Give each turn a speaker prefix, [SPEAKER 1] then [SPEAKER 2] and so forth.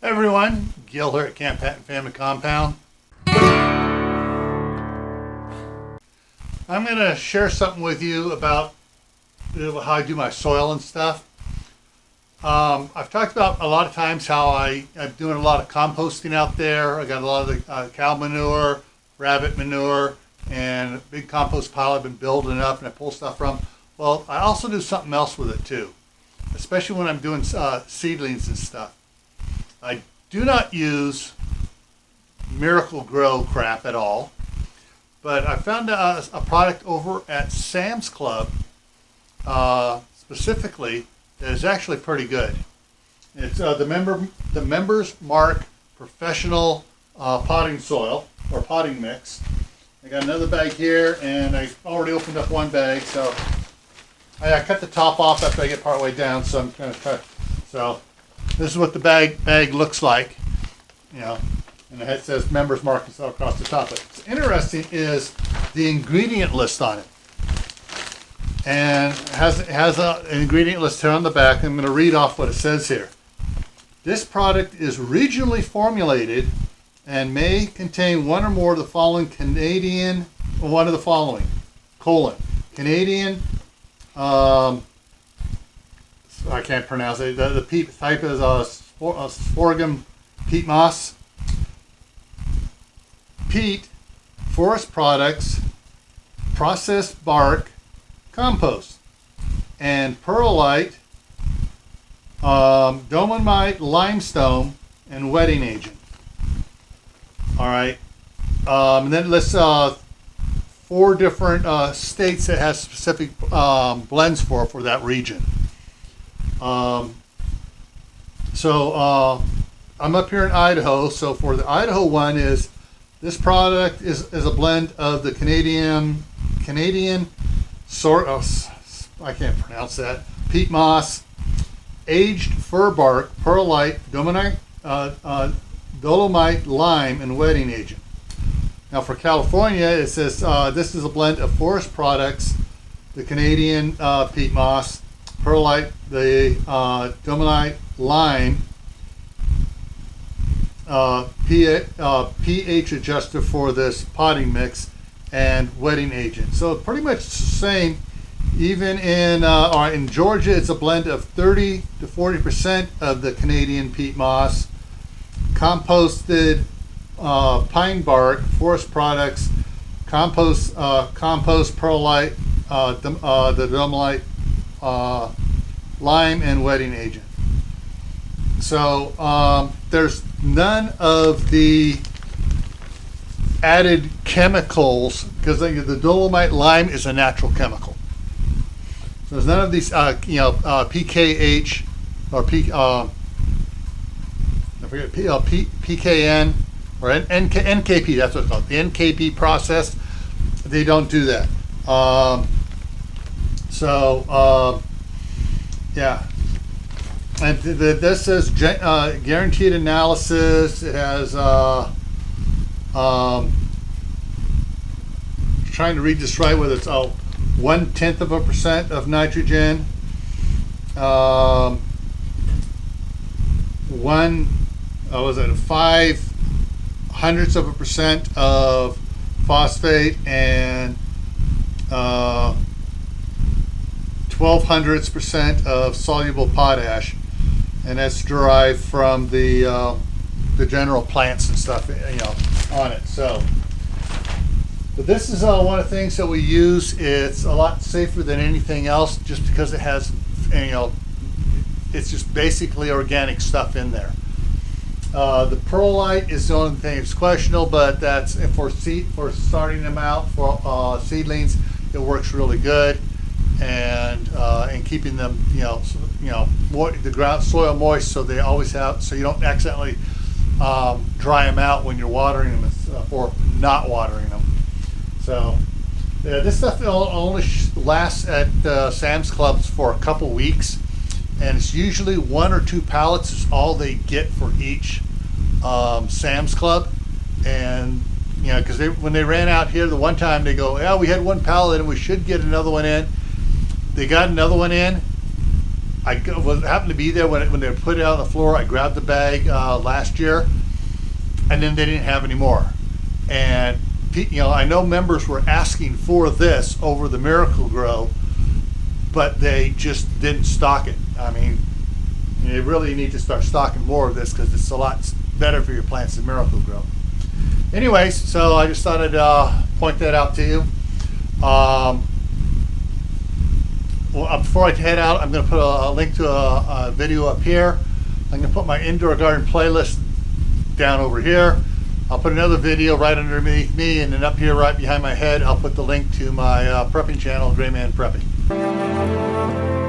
[SPEAKER 1] Hey everyone, Gil here at Camppatton Family Compound. I'm going to share something with you about how I do my soil and stuff. I've talked about a lot of times how I'm doing a lot of composting out there. I got a lot of the cow manure, rabbit manure, and a big compost pile I've been building up and I pull stuff from. Well, I also do something else with it too, especially when I'm doing seedlings and stuff. I do not use Miracle Grow crap at all, but I found a product over at Sam's Club specifically that is actually pretty good. It's the Members Mark Professional Potting Soil or Potting Mix. I got another bag here, and I already opened up one bag, so I cut the top off after I get part way down, so I'm kind of cut. So this is what the bag looks like, and it says Members Mark across the top. What's interesting is the ingredient list on it, and it has an ingredient list here on the back. I'm going to read off what it says here. This product is regionally formulated and may contain one or more of the following Canadian I can't pronounce it. The peat type is Sorghum peat moss, peat, forest products, processed bark, compost, and perlite, dolomite, limestone, and wetting agent. All right, and then let's 4 different states that has specific blends for that region. I'm up here in Idaho, so for the Idaho one this product is a blend of the Canadian I can't pronounce that, peat moss, aged fir bark, perlite, dolomite, lime, and wetting agent. Now for California, it says this is a blend of forest products, the Canadian peat moss, perlite, the dolomite, lime, pH adjuster for this potting mix, and wetting agent. So pretty much the same. Even in Georgia, it's a blend of 30 to 40% of the Canadian peat moss, composted pine bark, forest products, compost, perlite, the dolomite, lime, and wetting agent. So there's none of the added chemicals, because the dolomite lime is a natural chemical. So there's none of these PKH or PKN or NKP, that's what it's called, the NKP process. They don't do that. Yeah. And this says guaranteed analysis. It has trying to read this right, whether it's 0.1% of nitrogen, 0.05% of phosphate, and 0.012% of soluble potash, and that's derived from the general plants and stuff on it. So, but this is one of the things that we use. It's a lot safer than anything else, just because it has it's just basically organic stuff in there. The perlite is the only thing that's questionable, but that's for starting them out for seedlings. It works really good, and keeping them the ground soil moist, so they always have, so you don't accidentally dry them out when you're watering them or not watering them. So yeah, this stuff only lasts at Sam's Clubs for a couple weeks, and it's usually 1 or 2 pallets is all they get for each Sam's Club. And because when they ran out here the one time, they go, yeah, we had 1 pallet and we should get another one in. They got another one in, happened to be there when they put it out on the floor. I grabbed the bag last year, and then they didn't have any more. And I know members were asking for this over the Miracle Grow, but they just didn't stock it. I mean, you really need to start stocking more of this because it's a lot better for your plants than Miracle Grow. Anyways, so I just thought I'd point that out to you. Before I head out, I'm going to put a link to a video up here. I'm going to put my indoor garden playlist down over here. I'll put another video right underneath me, and then up here right behind my head I'll put the link to my prepping channel, Gray Man Prepping.